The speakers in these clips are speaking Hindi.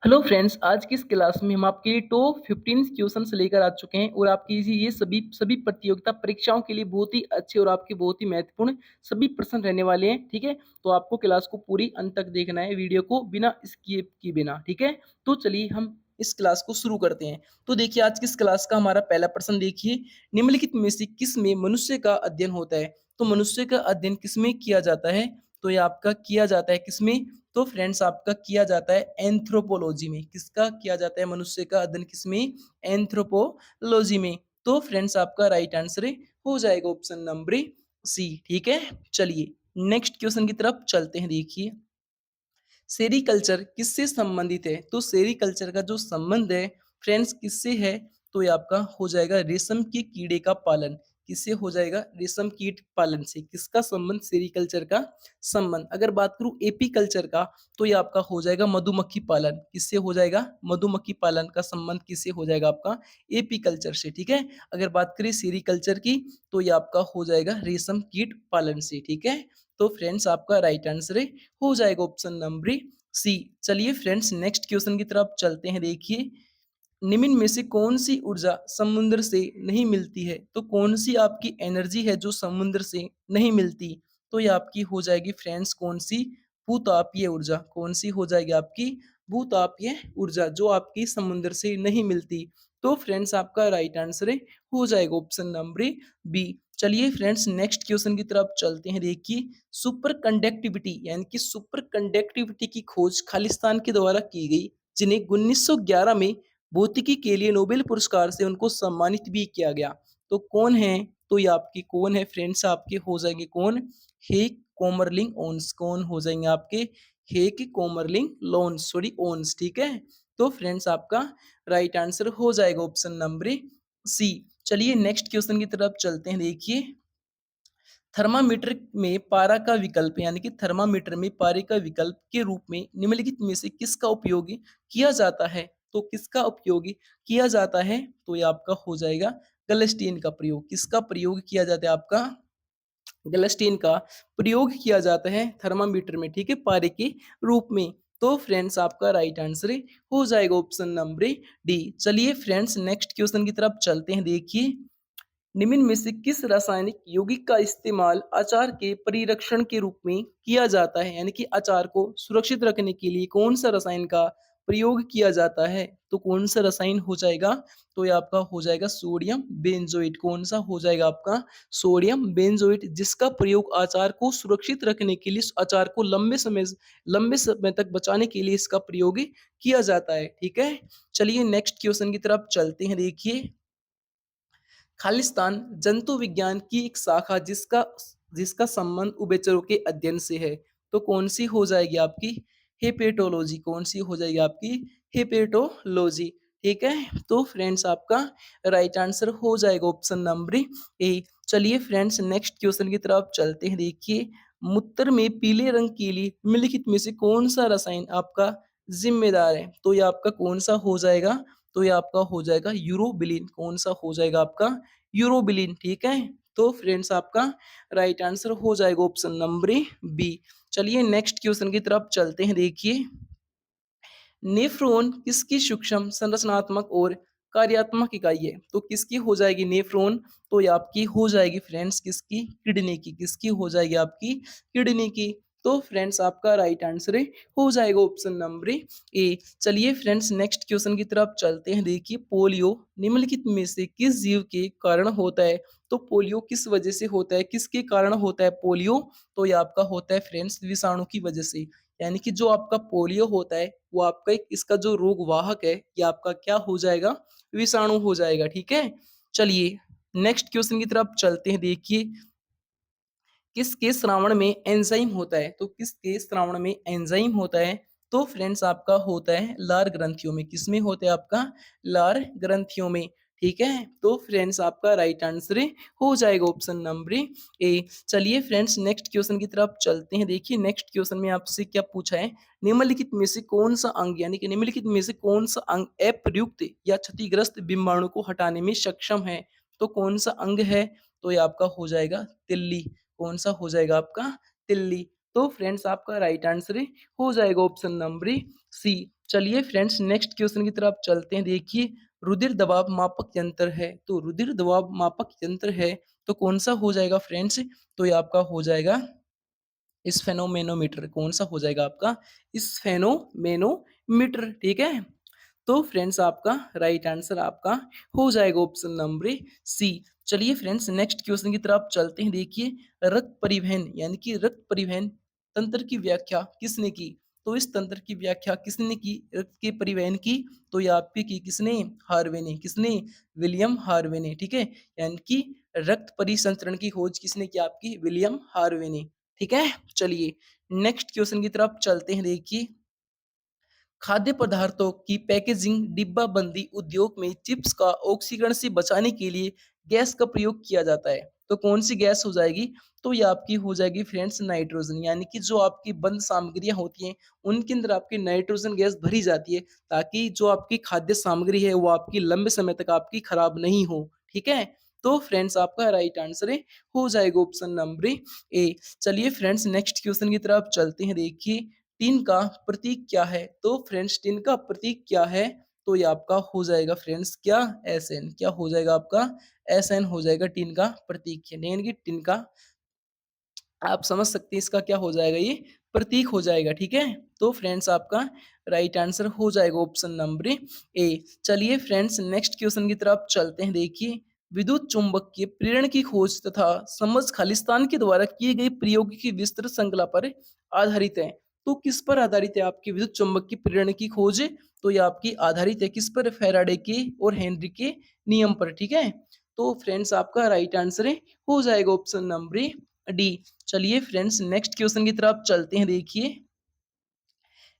हेलो फ्रेंड्स, आज की इस क्लास में हम आपके लिए टॉप 15 क्वेश्चंस लेकर आ चुके हैं और आपकी ये सभी सभी प्रतियोगिता परीक्षाओं के लिए बहुत ही अच्छे और आपके बहुत ही महत्वपूर्ण सभी प्रश्न रहने वाले हैं। ठीक है, तो आपको क्लास को पूरी अंत तक देखना है, वीडियो को बिना स्किप किए बिना। ठीक है, तो चलिए हम इस क्लास को शुरू करते हैं। तो देखिए, आज की इस क्लास का हमारा पहला प्रश्न देखिए, निम्नलिखित में से किस में मनुष्य का अध्ययन होता है? तो मनुष्य का अध्ययन किसमें किया जाता है? तो ये आपका किया जाता है किसमें? तो फ्रेंड्स आपका किया जाता है एंथ्रोपोलॉजी में। किसका किया जाता है मनुष्य का अध्ययन किसमें? एंथ्रोपोलॉजी में। तो फ्रेंड्स आपका राइट आंसर हो जाएगा ऑप्शन नंबर सी। ठीक है, चलिए नेक्स्ट क्वेश्चन की तरफ चलते हैं। देखिए, सेरीकल्चर किससे संबंधित है? तो सेरीकल्चर का जो संबंध है फ्रेंड्स किससे है? तो ये आपका हो जाएगा रेशम के कीड़े का पालन। किससे हो जाएगा? रेशम कीट पालन से। किसका संबंध? सेरीकल्चर का संबंध। अगर बात करूं एपी कल्चर का, तो ये आपका हो जाएगा मधुमक्खी पालन। किससे हो जाएगा? मधुमक्खी पालन का संबंध किससे हो जाएगा? आपका एपी कल्चर से। ठीक है, अगर बात करें सेरीकल्चर की, तो ये आपका हो जाएगा रेशम कीट पालन से। ठीक है, तो फ्रेंड्स आपका राइट आंसर हो जाएगा ऑप्शन नंबर सी। चलिए फ्रेंड्स नेक्स्ट क्वेश्चन की तरफ चलते हैं। देखिए, निम्न में से कौन सी ऊर्जा समुद्र से नहीं मिलती है? तो कौन सी आपकी एनर्जी है जो समुद्र से नहीं मिलती? तो ये आपकी हो जाएगी फ्रेंड्स कौन सी? भूतापीय ऊर्जा। कौन सी हो जाएगी आपकी? भूतापीय ऊर्जा, जो आपकी समुद्र से नहीं मिलती। तो फ्रेंड्स आपका राइट आंसर हो जाएगा ऑप्शन नंबर बी। चलिए फ्रेंड्स नेक्स्ट क्वेश्चन की तरफ चलते हैं। देखिए, सुपर कंडक्टिविटी यानी कि सुपर कंडक्टिविटी की खोज खालिस्तान के द्वारा की गई, जिन्हें 1911 में भौतिकी के लिए नोबेल पुरस्कार से उनको सम्मानित भी किया गया। तो कौन है? तो ये आपके कौन है फ्रेंड्स? आपके हो जाएंगे कौन? हेक कोमरलिंग ओन्स। कौन हो जाएंगे आपके? हेक कोमरलिंग लोन्स, सॉरी ओन्स। ठीक है, तो फ्रेंड्स आपका राइट आंसर हो जाएगा ऑप्शन नंबर सी। चलिए नेक्स्ट क्वेश्चन की तरफ चलते हैं। देखिए, थर्मामीटर में पारा का विकल्प यानी कि थर्मामीटर में पारे का विकल्प के रूप में निम्नलिखित में से किसका उपयोग किया जाता है? तो किसका उपयोग किया जाता है? तो ये आपका हो जाएगा गलस्टीन का प्रयोग। किसका प्रयोग किया जाता है? आपका गलस्टीन का प्रयोग किया जाता है थर्मामीटर में। ठीक है, पारे के रूप में। तो फ्रेंड्स आपका राइट आंसर हो जाएगा ऑप्शन नंबर डी। चलिए फ्रेंड्स नेक्स्ट क्वेश्चन की तरफ चलते हैं। देखिए, निम्न में से किस रासायनिक यौगिक का इस्तेमाल अचार के परिरक्षण के रूप में किया जाता है? यानी कि अचार को सुरक्षित रखने के लिए कौन सा रसायन का प्रयोग किया जाता है? तो कौन सा रसायन हो जाएगा? तो ये आपका हो जाएगा सोडियम बेंजोइट। कौन सा हो जाएगा आपका? सोडियम बेंजोइट, जिसका प्रयोग अचार को सुरक्षित रखने के लिए, अचार को लंबे समय तक बचाने के लिए इसका प्रयोग किया जाता है। ठीक है, चलिए नेक्स्ट क्वेश्चन की तरफ चलते हैं। देखिए, खालिस्तान जंतु विज्ञान की एक शाखा जिसका जिसका संबंध उभयचरों के अध्ययन से है। तो कौन सी हो जाएगी आपकी? हेपेटोलॉजी। कौन सी हो जाएगी आपकी? हेपेटोलॉजी। ठीक है, तो फ्रेंड्स आपका राइट आंसर हो जाएगा ऑप्शन नंबर ए। चलिए फ्रेंड्स नेक्स्ट क्वेश्चन की तरफ चलते हैं। देखिए, मूत्र में पीले रंग के लिए निम्नलिखित में से कौन सा रसायन आपका जिम्मेदार है? तो ये आपका कौन सा हो जाएगा? तो ये आपका हो जाएगा यूरोबिलिन। कौन सा हो जाएगा आपका? यूरोबिलिन। ठीक है, तो फ्रेंड्स आपका राइट आंसर हो जाएगा ऑप्शन नंबर बी। चलिए नेक्स्ट क्वेश्चन की तरफ चलते हैं। देखिए, नेफ्रॉन किसकी सूक्ष्म संरचनात्मक और कार्यात्मक इकाई है? तो किसकी हो जाएगी नेफ्रॉन? तो ये आपकी हो जाएगी फ्रेंड्स किसकी? किडनी की। किसकी हो जाएगी आपकी? किडनी की। तो फ्रेंड्स आपका राइट आंसर हो जाएगा ऑप्शन नंबर ए। चलिए फ्रेंड्स नेक्स्ट क्वेश्चन की तरफ चलते हैं। देखिए, पोलियो निम्नलिखित में से किस जीव के कारण होता है? तो पोलियो किस वजह से होता है? किसके कारण होता है पोलियो? तो ये आपका होता है फ्रेंड्स विषाणु की वजह से। यानी कि जो आपका पोलियो होता है वो आपका एक इसका जो रोग वाहक है ये आपका क्या हो जाएगा? विषाणु हो जाएगा। ठीक है, चलिए नेक्स्ट क्वेश्चन की तरफ चलते हैं। देखिए, किसके श्रावण में एंजाइम होता है? तो किसके श्रावण में एंजाइम होता है? तो फ्रेंड्स आपका होता है लार ग्रंथियों में। किसमें होता है आपका? लार ग्रंथियों में। ठीक है, तो फ्रेंड्स आपका राइट आंसर हो जाएगा ऑप्शन नंबर ए। चलिए फ्रेंड्स नेक्स्ट क्वेश्चन की तरफ चलते हैं। देखिए, नेक्स्ट क्वेश्चन में आपसे क्या पूछा है? निम्नलिखित में से कौन सा अंग यानी कि निम्नलिखित में से कौन सा अंग अप्रयुक्त या क्षतिग्रस्त बिंबाणु को हटाने में सक्षम है? तो कौन सा अंग है? तो ये आपका हो जाएगा तिल्ली। कौन सा हो जाएगा आपका? तिल्ली। तो फ्रेंड्स आपका राइट आंसर हो जाएगा ऑप्शन नंबर सी। चलिए फ्रेंड्स नेक्स्ट क्वेश्चन की तरफ चलते हैं। देखिए रुधिर दबाव मापक यंत्र है, तो रुधिर दबाव मापक यंत्र है तो कौन सा हो जाएगा फ्रेंड्स? तो ये आपका हो जाएगा स्फेनोमेनोमीटर। कौन सा हो जाएगा आपका? स्फेनोमेनोमीटर, ठीक है। तो फ्रेंड्स आपका राइट आंसर आपका हो जाएगा ऑप्शन नंबर सी। चलिए फ्रेंड्स नेक्स्ट क्वेश्चन की तरफ चलते हैं। देखिए रक्त परिवहन यानी कि रक्त परिवहन तंत्र की व्याख्या किसने की? तो इस तंत्र की व्याख्या किसने की रक्त के परिवहन की? तो ये आपकी की किसने? हार्वे ने। किसने? विलियम हार्वे ने, ठीक है। यानी कि रक्त परिसंचरण की खोज किसने की? आपकी विलियम हार्वे ने, ठीक है। चलिए नेक्स्ट क्वेश्चन की तरफ चलते हैं। देखिए खाद्य पदार्थों की पैकेजिंग डिब्बाबंदी उद्योग में चिप्स का ऑक्सीकरण से बचाने के लिए गैस का प्रयोग किया जाता है, तो कौन सी गैस हो जाएगी? तो ये आपकी हो जाएगी फ्रेंड्स नाइट्रोजन। यानी कि जो आपकी बंद सामग्रियां होती हैं उनके अंदर आपकी नाइट्रोजन गैस भरी जाती है ताकि जो आपकी खाद्य सामग्री है वो आपकी लंबे समय तक आपकी खराब नहीं हो, ठीक है। तो फ्रेंड्स आपका राइट आंसर है हो जाएगा ऑप्शन नंबर ए। चलिए फ्रेंड्स नेक्स्ट क्वेश्चन की तरफ चलते हैं। देखिए टिन का प्रतीक क्या है? तो फ्रेंड्स टिन का प्रतीक क्या है? तो ये आपका हो जाएगा फ्रेंड्स क्या? एसएन। क्या हो जाएगा आपका? एसएन हो जाएगा टिन का प्रतीक है। यानी कि टिन का आप समझ सकते हैं इसका क्या हो जाएगा? ये प्रतीक हो जाएगा, ठीक है। तो फ्रेंड्स आपका राइट आंसर हो जाएगा ऑप्शन नंबर ए। चलिए फ्रेंड्स नेक्स्ट क्वेश्चन की तरफ चलते हैं। देखिए विद्युत चुंबकीय प्रेरण की खोज तथा समझ खालिस्तान के द्वारा किए गए प्रयोग की विस्तृत श्रृंखला पर आधारित है। तो किस पर आधारित है आपकी विद्युत चुंबकीय प्रेरण की खोज? तो ये आपकी आधारित है किस पर? फैराडे के और हेनरी के नियम पर, ठीक है। तो फ्रेंड्स आपका राइट आंसर है हो जाएगा ऑप्शन नंबर डी। चलिए फ्रेंड्स नेक्स्ट क्वेश्चन की तरफ चलते हैं। देखिए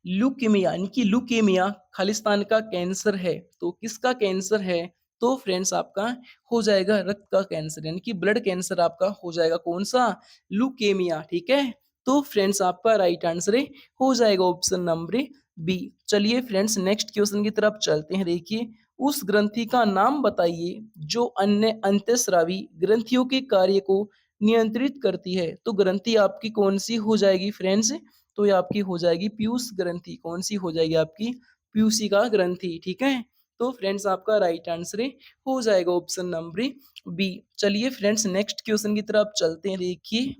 ल्यूकेमिया यानी कि ल्यूकेमिया खालिस्तान का कैंसर है, तो किसका कैंसर है? तो फ्रेंड्स आपका हो जाएगा रक्त का कैंसर यानी कि ब्लड कैंसर आपका हो जाएगा कौन सा? ल्यूकेमिया, ठीक है। तो फ्रेंड्स आपका राइट आंसर है हो जाएगा ऑप्शन नंबर बी। चलिए फ्रेंड्स नेक्स्ट क्वेश्चन की तरफ चलते हैं। देखिए उस ग्रंथि का नाम बताइए जो अन्य अंतःस्रावी ग्रंथियों के कार्य को नियंत्रित करती है। तो ग्रंथि आपकी कौन सी हो जाएगी फ्रेंड्स? तो ये आपकी हो जाएगी पीयूष ग्रंथि। कौन सी हो जाएगी आपकी? पीयूषिका ग्रंथि, ठीक है। तो फ्रेंड्स आपका राइट आंसर हो जाएगा ऑप्शन नंबर बी। चलिए फ्रेंड्स नेक्स्ट क्वेश्चन की तरफ चलते हैं। देखिए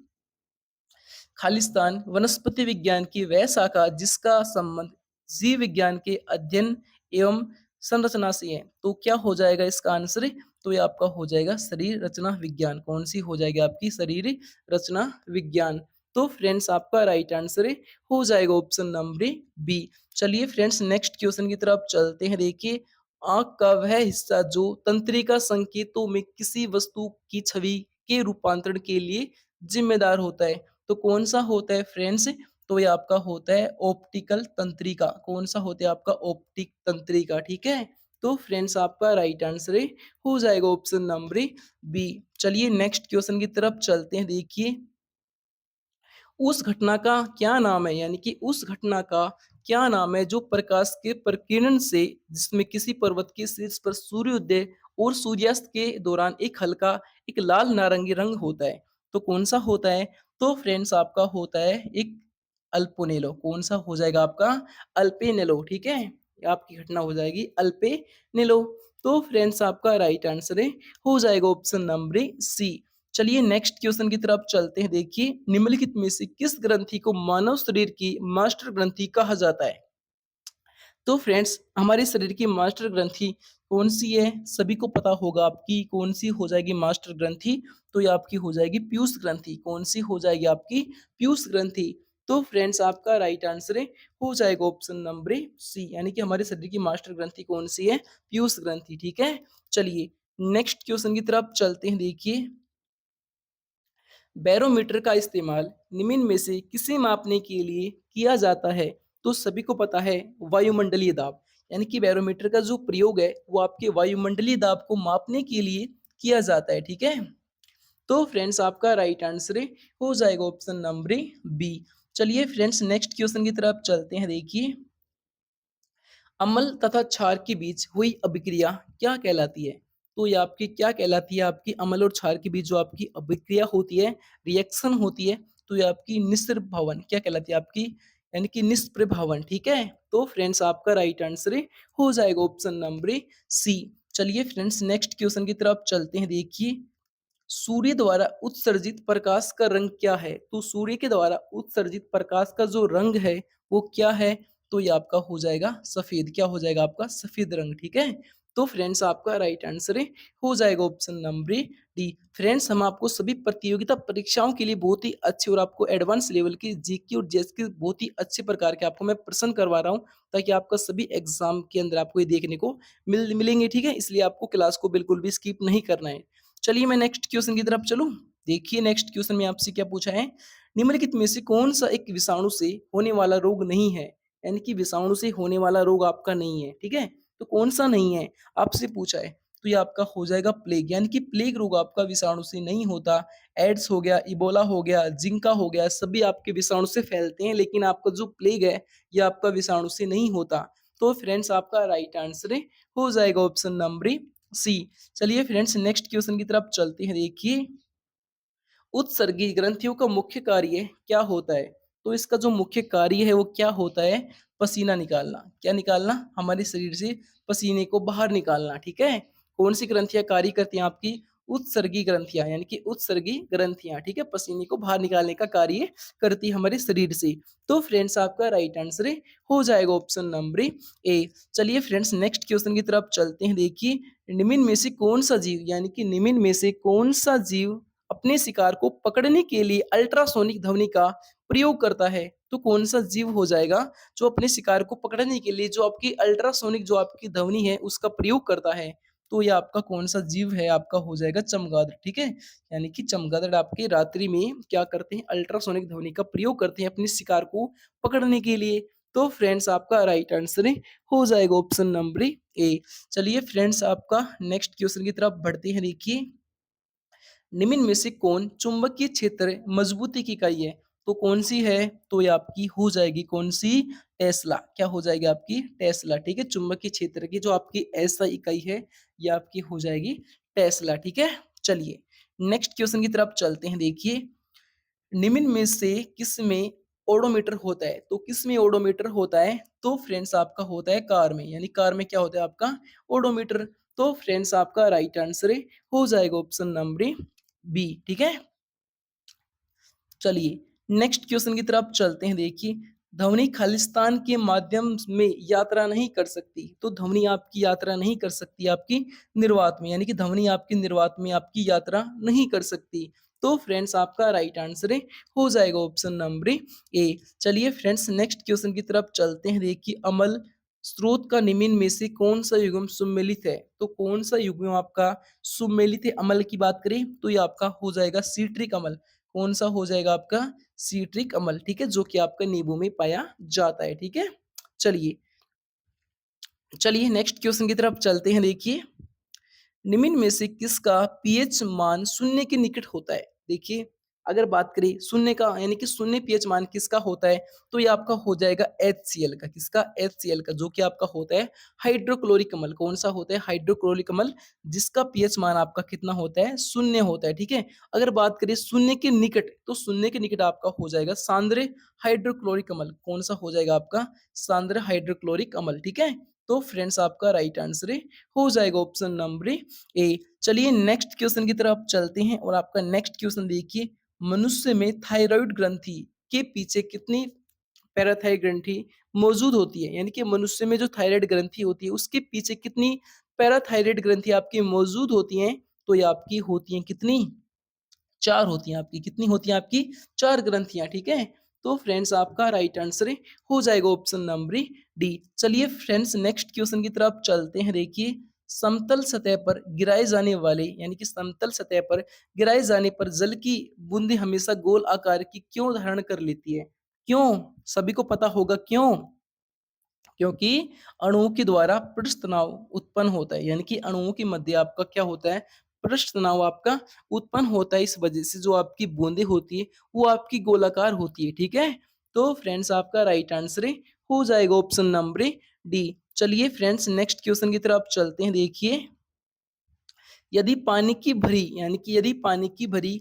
खालिस्तान वनस्पति विज्ञान की वह शाखा जिसका संबंध जीव विज्ञान के अध्ययन एवं संरचना से है, तो क्या हो जाएगा इसका आंसर? तो ये आपका हो जाएगा शरीर रचना विज्ञान। कौन सी हो जाएगी आपकी? शरीर रचना विज्ञान। तो फ्रेंड्स आपका राइट आंसर हो जाएगा ऑप्शन नंबर बी। चलिए फ्रेंड्स नेक्स्ट क्वेश्चन की तरफ चलते हैं। देखिए आंख का वह हिस्सा जो तंत्रिका संकेतों में किसी वस्तु की छवि के रूपांतरण के लिए जिम्मेदार होता है, तो कौन सा होता है फ्रेंड्स? तो ये आपका होता है ऑप्टिकल तंत्रिका। कौन सा होता है आपका? ऑप्टिक तंत्रिका, ठीक है। तो फ्रेंड्स आपका राइट आंसर हो जाएगा ऑप्शन नंबर बी। चलिए नेक्स्ट क्वेश्चन की तरफ चलते हैं। देखिए उस घटना का क्या नाम है? यानी कि उस घटना का क्या नाम है जो प्रकाश के प्रकीर्णन से जिसमें किसी पर्वत के शीर्ष पर सूर्योदय और सूर्यास्त के दौरान एक हल्का एक लाल नारंगी रंग होता है, तो कौन सा होता है? तो फ्रेंड्स आपका होता है एक अल्पेनेलो। कौन सा हो जाएगा आपका? अल्पेनेलो, ठीक है। ये आपकी घटना हो जाएगी अल्पेनेलो। तो फ्रेंड्स आपका राइट आंसर हो जाएगा ऑप्शन नंबर सी। चलिए नेक्स्ट क्वेश्चन की तरफ चलते हैं। देखिए निम्नलिखित में से किस ग्रंथि को मानव शरीर की मास्टर ग्रंथि कहा जाता है? तो फ्रेंड्स हमारे शरीर की मास्टर ग्रंथि कौन सी है? सभी को पता होगा आपकी कौन सी हो जाएगी मास्टर ग्रंथि? तो ये आपकी हो जाएगी पीयूष ग्रंथि। कौन सी हो जाएगी आपकी? पीयूष ग्रंथि। तो फ्रेंड्स आपका राइट आंसर हो जाएगा ऑप्शन नंबर सी। यानी कि हमारे शरीर की मास्टर ग्रंथि कौन सी है? पीयूष ग्रंथि, ठीक है। चलिए नेक्स्ट क्वेश्चन की तरफ चलते हैं। देखिए बैरोमीटर का इस्तेमाल निम्न में से किसे मापने के लिए किया जाता है? तो सभी को पता है वायुमंडलीय दाब। यानी कि बैरोमीटर का जो प्रयोग है वो आपके वायुमंडलीय दाब को मापने के लिए किया जाता है, ठीक है। तो फ्रेंड्स आपका राइट आंसर हो जाएगा ऑप्शन नंबर बी। चलिए फ्रेंड्स नेक्स्ट क्वेश्चन की तरफ चलते हैं। देखिए अम्ल तथा क्षार के बीच हुई अभिक्रिया क्या कहलाती है? तो ये आपकी क्या कहलाती है? आपकी अम्ल और क्षार के बीच जो आपकी अभिक्रिया होती है, रिएक्शन होती है, तो ये आपकी निस्र भवन क्या कहलाती है? आपकी यानी कि निष्प्रभावन, ठीक है। तो फ्रेंड्स आपका राइट आंसर हो जाएगा ऑप्शन नंबर सी। चलिए फ्रेंड्स नेक्स्ट क्वेश्चन की तरफ चलते हैं। देखिए, सूर्य द्वारा उत्सर्जित प्रकाश का रंग क्या है? तो सूर्य के द्वारा उत्सर्जित प्रकाश का जो रंग है वो क्या है? तो ये आपका हो जाएगा सफेद। क्या हो जाएगा आपका? सफेद रंग, ठीक है। तो फ्रेंड्स आपका राइट आंसर हो जाएगा ऑप्शन नंबर डी। फ्रेंड्स हम आपको सभी प्रतियोगिता परीक्षाओं के लिए बहुत ही अच्छे और आपको एडवांस लेवल की जीके और जेएस के बहुत ही अच्छे प्रकार के आपको मैं प्रश्न करवा रहा हूँ, ताकि आपका सभी एग्जाम के अंदर आपको ये देखने को मिलेंगे, ठीक है। इसलिए आपको क्लास को बिल्कुल भी स्किप नहीं करना है। चलिए मैं नेक्स्ट क्वेश्चन की तरफ चलूं। देखिए नेक्स्ट क्वेश्चन में आपसे क्या पूछा है? निम्नलिखित में से कौन सा एक विषाणु से होने वाला रोग नहीं है? यानी कि विषाणु से होने वाला रोग आपका नहीं है, ठीक है। तो कौन सा नहीं है आपसे पूछा है? तो ये आपका हो जाएगा प्लेग, यानी कि प्लेग रोग आपका विषाणु से नहीं होता। एड्स हो गया, इबोला हो गया, जिंका हो गया, सभी आपके विषाणु से फैलते हैं, लेकिन आपका जो प्लेग है ये आपका विषाणु से नहीं होता। तो फ्रेंड्स आपका राइट आंसर हो जाएगा ऑप्शन नंबर सी। चलिए फ्रेंड्स नेक्स्ट क्वेश्चन की तरफ चलते हैं। देखिए, उत्सर्गी ग्रंथियों का मुख्य कार्य क्या होता है? तो इसका जो मुख्य कार्य है वो क्या होता है? पसीना निकालना। क्या निकालना? हमारे शरीर से पसीने को बाहर निकालना, ठीक है। कौन सी ग्रंथियां कार्य करती हैं आपकी? उत्सर्गी ग्रंथियां, यानी कि उत्सर्गी ग्रंथियां, ठीक है, पसीने को बाहर निकालने का कार्य करती है हमारे शरीर से। तो फ्रेंड्स आपका राइट आंसर हो जाएगा ऑप्शन नंबर ए। चलिए फ्रेंड्स नेक्स्ट क्वेश्चन की तरफ चलते हैं। देखिए, निम्न में से कौन सा जीव, यानी कि निम्न में से कौन सा जीव अपने शिकार को पकड़ने के लिए अल्ट्रासोनिक ध्वनि का प्रयोग करता है? तो कौन सा जीव हो जाएगा जो अपने शिकार को पकड़ने के लिए जो आपकी अल्ट्रासोनिक जो आपकी ध्वनि है उसका प्रयोग करता है? तो ये आपका कौन सा जीव है? आपका हो जाएगा चमगादड़, ठीक है। यानी कि चमगादड़ आपके रात्रि में क्या करते हैं? अल्ट्रासोनिक ध्वनि का प्रयोग करते हैं अपने शिकार को पकड़ने के लिए। तो फ्रेंड्स आपका राइट आंसर हो जाएगा ऑप्शन नंबर ए। चलिए फ्रेंड्स आपका नेक्स्ट क्वेश्चन की तरफ बढ़ते हैं। देखिए, निम्न में से कौन चुंबकीय क्षेत्र मजबूती की इकाई है? तो कौन सी है? तो ये आपकी हो जाएगी कौन सी? टेस्ला। क्या हो जाएगी आपकी? टेस्ला, ठीक है। चुंबकीय क्षेत्र की जो आपकी ऐसा इकाई है ये आपकी हो जाएगी टेस्ला, ठीक है। चलिए नेक्स्ट क्वेश्चन की तरफ चलते हैं। देखिए, निम्न में से किस में ओडोमीटर होता है? तो किस में ओडोमीटर होता है? तो फ्रेंड्स आपका होता है कार में, यानी कार में क्या होता है आपका? ओडोमीटर। तो फ्रेंड्स आपका राइट आंसर हो जाएगा ऑप्शन नंबर बी, ठीक है। चलिए नेक्स्ट क्वेश्चन की तरफ चलते हैं। देखिए, ध्वनि खालिस्तान के माध्यम में यात्रा नहीं कर सकती। तो ध्वनि आपकी यात्रा नहीं कर सकती आपकी निर्वात में, यानी कि ध्वनि आपकी निर्वात में आपकी यात्रा नहीं कर सकती। तो फ्रेंड्स आपका राइट आंसर हो जाएगा ऑप्शन नंबर ए। चलिए फ्रेंड्स नेक्स्ट क्वेश्चन की तरफ चलते हैं। देखिए, अमल स्रोत का निम्न में से कौन सा युग्म सुमेलित है? तो कौन सा युग्म आपका सुमेलित है? अमल की बात करें तो ये आपका हो जाएगा सीट्रिक अमल। कौन सा हो जाएगा आपका? सीट्रिक अम्ल, ठीक है, जो कि आपका नींबू में पाया जाता है, ठीक है। चलिए चलिए नेक्स्ट क्वेश्चन की तरफ चलते हैं। देखिए, निम्न में से किसका पीएच मान शून्य के निकट होता है? देखिए, अगर बात करें शून्य का, यानी कि शून्य पीएच मान किसका होता है? तो ये आपका हो जाएगा HCl का। किसका? HCl का, जो कि आपका होता है हाइड्रोक्लोरिक अम्ल। कौन सा होता है? हाइड्रोक्लोरिक अम्ल, जिसका पीएच मान आपका कितना होता है? शून्य होता है, ठीक है। अगर बात करें शून्य के निकट, तो शून्य के निकट आपका हो जाएगा सांद्र हाइड्रोक्लोरिक अम्ल। कौन सा हो जाएगा आपका? सांद्र हाइड्रोक्लोरिक अम्ल, ठीक है। तो फ्रेंड्स आपका राइट आंसर हो जाएगा ऑप्शन नंबर ए। चलिए नेक्स्ट क्वेश्चन की तरफ चलते हैं और आपका नेक्स्ट क्वेश्चन देखिए, मनुष्य में थायराइड ग्रंथि के पीछे कितनी पैराथायराइड ग्रंथि मौजूद होती है? यानी कि मनुष्य में जो थायराइड ग्रंथि होती है उसके पीछे कितनी पैराथायराइड ग्रंथि आपकी मौजूद होती हैं? तो ये आपकी होती हैं कितनी? 4 होती हैं आपकी। कितनी होती हैं आपकी? 4 ग्रंथियाँ, ठीक है। तो फ्रेंड्स आपका राइट आंसर हो जाएगा ऑप्शन नंबर डी। चलिए फ्रेंड्स नेक्स्ट क्वेश्चन की तरफ चलते हैं। देखिए, समतल सतह पर गिराए जाने वाले, यानी कि समतल सतह पर गिराए जाने पर जल की बूंदें हमेशा गोल आकार की क्यों धारण कर लेती है? क्यों? सभी को पता होगा क्यों? क्योंकि अणुओं के द्वारा पृष्ठ तनाव उत्पन्न होता है, यानी कि अणुओं के मध्य आपका क्या होता है? पृष्ठ तनाव आपका उत्पन्न होता है। इस वजह से जो आपकी बूंदें होती है वो आपकी गोलाकार होती है, ठीक है। तो फ्रेंड्स आपका राइट आंसर हो जाएगा ऑप्शन नंबर डी। चलिए फ्रेंड्स नेक्स्ट क्वेश्चन की तरफ चलते हैं। देखिए, यदि पानी की भरी, यानी कि यदि पानी की भरी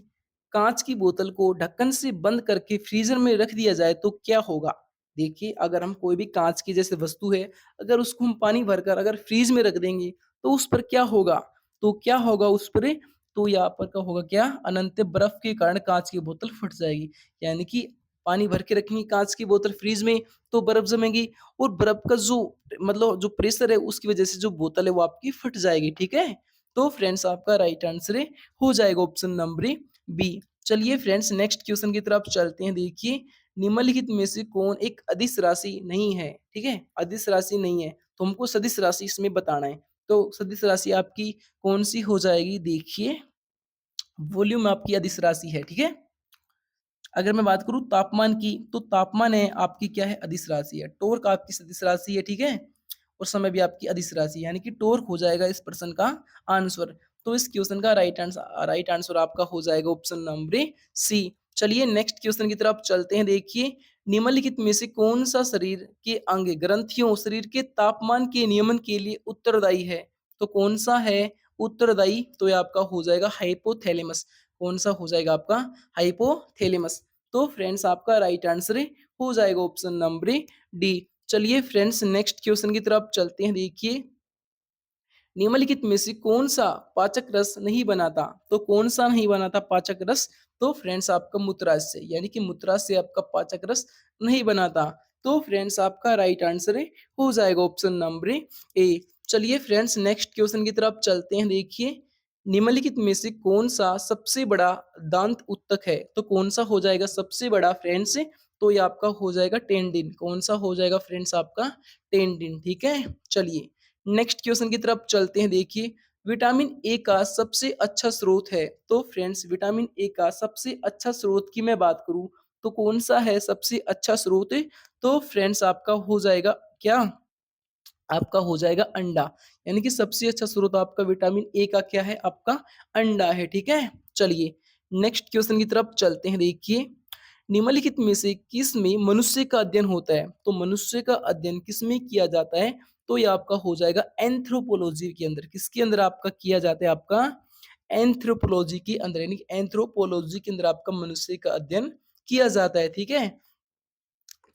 कांच की बोतल को ढक्कन से बंद करके फ्रीजर में रख दिया जाए तो क्या होगा? देखिए, अगर हम कोई भी काँच की जैसे वस्तु है, अगर उसको हम पानी भरकर अगर फ्रीज़ में रख देंगे, तो उस पर क्या होगा? तो क्या होगा उस पर? तो यहाँ पर का होगा क्या? अनंत बर्फ़ के कारण काँच की बोतल फट जाएगी। यानी कि पानी भर के रखेंगे काँच की बोतल फ्रीज़ में, तो बर्फ़ जमेगी और बर्फ़ का जो मतलब जो प्रेशर है, उसकी वज़ह से जो बोतल है, वो आपकी फट जाएगी, ठीक है? तो फ्रेंड्स आपका राइट आंसर हो जाएगा ऑप्शन नंबर बी। चलिए फ्रेंड्स नेक्स्ट क्वेश्चन की तरफ चलते हैं। देखिए, निम्नलिखित में से कौन एक अदिश राशि नहीं है? ठीक है? अदिश राशि नहीं है, तो हमको सदिश राशि इसमें बताना है। तो सदिश राशि आपकी कौन-सी हो जाएगी? देखिए, वॉल्यूम आपकी अदिश राशि है, ठीक है? अगर मैं बात करूँ तापमान की, तो तापमान है आपकी क्या है? अदिश राशि है। टॉर्क आपकी सदिश राशि है, ठीक है? और समय भी आपकी अदिश राशि है, यानी कि टॉर्क हो जाएगा इस प्रश्न का आंसर। तो इस क्वेश्चन का राइट आंसर आपका हो जाएगा ऑप्शन नंबर सी। चलिए नेक्स्ट क्वेश्चन की तरफ चलते हैं। देखिए, निम्नलिखित में से कौन-सा शरीर के अंग ग्रंथियों शरीर के तापमान के नियमन के लिए उत्तरदायी है? तो कौन-सा है उत्तरदायी? तो ये आपका हो जाएगा हाइपोथैलेमस। कौन-सा हो जाएगा आपका? हाइपोथैलेमस। तो फ्रेंड्स आपका राइट आंसर हो जाएगा ऑप्शन नंबर डी। चलिए फ्रेंड्स नेक्स्ट क्वेश्चन की तरफ चलते हैं। देखिए, निम्नलिखित में से कौन-सा पाचक रस नहीं बनाता? तो कौन-सा नहीं बनाता पाचक रस? तो फ्रेंड्स आपका मूत्राशय, यानी कि मूत्राशय आपका पाचक रस नहीं बनाता। तो फ्रेंड्स आपका राइट आंसर हो जाएगा ऑप्शन नंबर ए। चलिए फ्रेंड्स नेक्स्ट क्वेश्चन की तरफ चलते हैं। देखिए, निम्नलिखित में से कौन-सा सबसे बड़ा दांत उत्तक है? तो कौन-सा हो जाएगा सबसे बड़ा फ्रेंड्स? तो ये आपका हो जाएगा टेंडिन। कौन-सा हो जाएगा फ्रेंड्स आपका? टेंडिन, ठीक है? चलिए नेक्स्ट क्वेश्चन की तरफ चलते हैं। देखिए, विटामिन ए का सबसे अच्छा स्रोत है। तो फ्रेंड्स विटामिन ए का सबसे अच्छा स्रोत की मैं बात करूँ, तो कौन-सा है सबसे अच्छा स्रोत? तो फ्रेंड्स आपका हो जाएगा क्या? आपका हो जाएगा अंडा। यानी कि सबसे अच्छा स्रोत आपका विटामिन ए का क्या है? आपका अंडा है, ठीक है? चलिए नेक्स्ट क्वेश्चन की तरफ चलते हैं। देखिए, निम्नलिखित में से किसमें मनुष्य का अध्ययन होता है? तो मनुष्य का अध्ययन किसमें किया जाता है? तो ये आपका हो जाएगा एंथ्रोपोलॉजी के अंदर। किसके अंदर आपका किया जाता है? आपका एंथ्रोपोलॉजी के अंदर, यानी कि एंथ्रोपोलॉजी के अंदर आपका मनुष्य का अध्ययन किया जाता है, ठीक है?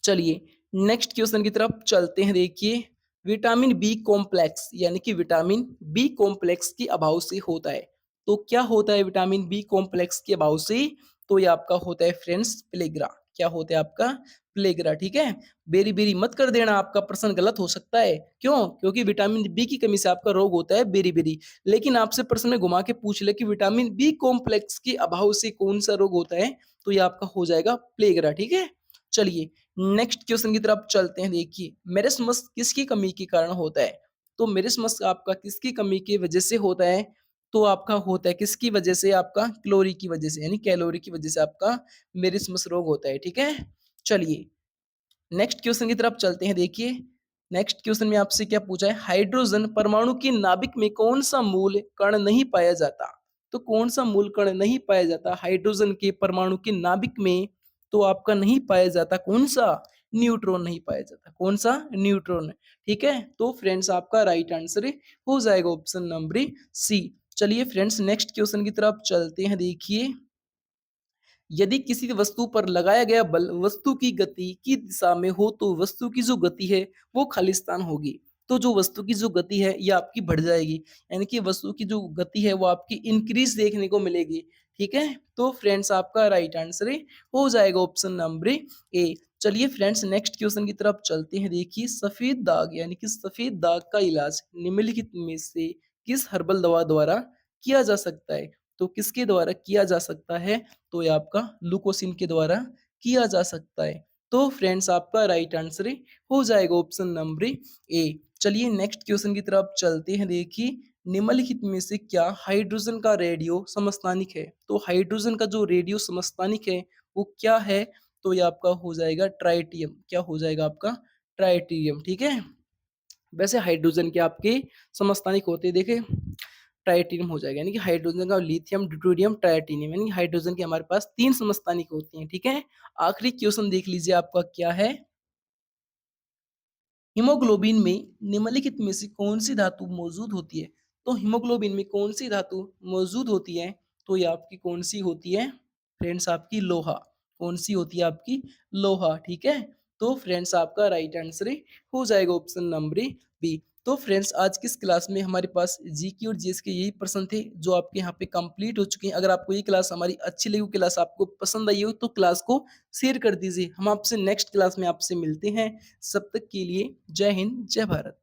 चलिए नेक्स्ट क्वेश्चन की तरफ चलते हैं। देखिए, विटामिन बी कॉम्प्लेक्स यानी कि विटामिन बी कॉम्प्लेक्स के अभाव से होता है। तो क्या होता है विटामिन बी कॉम्प्लेक्स के अभाव से? तो ये आपका होता है फ्रेंड्स प्लेग्रा। क्या होता है आपका? प्लेग्रा, ठीक है? बेरी बेरी मत कर देना, आपका प्रश्न गलत हो सकता है। क्यों? क्योंकि विटामिन बी की कमी से आपका रोग होता है बेरी बेरी। लेकिन आपसे प्रश्न में घुमा के पूछ ले कि विटामिन बी कॉम्प्लेक्स के अभाव से कौन सा रोग होता है? तो ये आपका हो जाएगा प्लेग्रा, ठीक है? चलिए नेक्स्ट क्वेश्चन की तरफ चलते हैं। देखिए, मेरिस्मस किसकी कमी के कारण होता है? तो मेरिस्मस आपका किसकी कमी की वजह से होता है? तो आपका होता है किसकी वजह से? आपका कैलोरी की वजह से, यानी कैलोरी की वजह से आपका मेरिस्मस रोग होता है, ठीक है? चलिए नेक्स्ट क्वेश्चन की तरफ चलते हैं। देखिए, नेक्स्ट क्वेश्चन में आपसे क्या पूछा है? हाइड्रोजन परमाणु की नाभिक में कौन-सा मूल कण नहीं पाया जाता? तो कौन-सा मूल कण नहीं पाया जाता हाइड्रोजन के परमाणु की नाभिक में? तो आपका नहीं पाया जाता कौन-सा? न्यूट्रॉन नहीं पाया जाता। कौन-सा? न्यूट्रॉन, ठीक है? तो फ्रेंड्स आपका राइट आंसर हो जाएगा ऑप्शन नंबर सी। चलिए फ्रेंड्स नेक्स्ट क्वेश्चन की तरफ चलते हैं। देखिए, यदि किसी वस्तु पर लगाया गया बल वस्तु की गति की दिशा में हो, तो वस्तु की जो गति है वो खालिस्तान होगी। तो जो वस्तु की जो गति है ये आपकी बढ़ जाएगी, यानी कि वस्तु की जो गति है वो आपकी इंक्रीज देखने को मिलेगी, ठीक है? तो फ्रेंड्स आपका राइट आंसर हो जाएगा ऑप्शन नंबर ए। चलिए फ्रेंड्स नेक्स्ट क्वेश्चन की तरफ चलते हैं। देखिए, सफेद दाग यानी कि सफेद दाग का इलाज निम्नलिखित में से किस हर्बल दवा द्वारा किया जा सकता है? तो किसके द्वारा किया जा सकता है? तो ये आपका लुकोसिन के द्वारा किया जा सकता है। तो फ्रेंड्स आपका राइट आंसर हो जाएगा ऑप्शन नंबर ए। चलिए नेक्स्ट क्वेश्चन की तरफ चलते हैं। देखिए, निम्नलिखित में से क्या हाइड्रोजन का रेडियो समस्थानिक है? तो हाइड्रोजन का जो रेडियो समस्थानिक है वो क्या है? तो ये आपका हो जाएगा ट्राइटियम। क्या हो जाएगा आपका? ट्राइटियम, ठीक है? वैसे हाइड्रोजन के आपके समस्थानिक होते हैं, देखे ट्राइटिनियम हो जाएगा, यानी कि हाइड्रोजन का लिथियम ड्यूटेरियम ट्राइटिनियम, यानी हाइड्रोजन के हमारे पास 3 समस्थानिक होते हैं, ठीक है? आखिरी क्वेश्चन देख लीजिए आपका क्या है? हीमोग्लोबिन में निम्नलिखित में से कौन-सी धातु मौजूद होती है? तो हीमोग्लोबिन में कौन-सी धातु मौजूद होती है? तो ये आपकी कौन-सी होती है? फ्रेंड्स आपकी लोहा। कौन-सी होती है आपकी? लोहा, ठीक है? तो फ्रेंड्स आपका राइट आंसर हो जाएगा ऑप्शन नंबर बी। तो फ्रेंड्स आज की इस क्लास में हमारे पास जीके और जीएस के यही प्रश्न थे जो आपके यहाँ पे कंप्लीट हो चुके हैं। अगर आपको ये क्लास हमारी अच्छी लगी, क्लास आपको पसंद आई हो तो क्लास को शेयर कर दीजिए। हम आपसे नेक्स्ट क्लास में आपसे मिलते हैं। सब तक के लिए जय हिंद, जय भारत।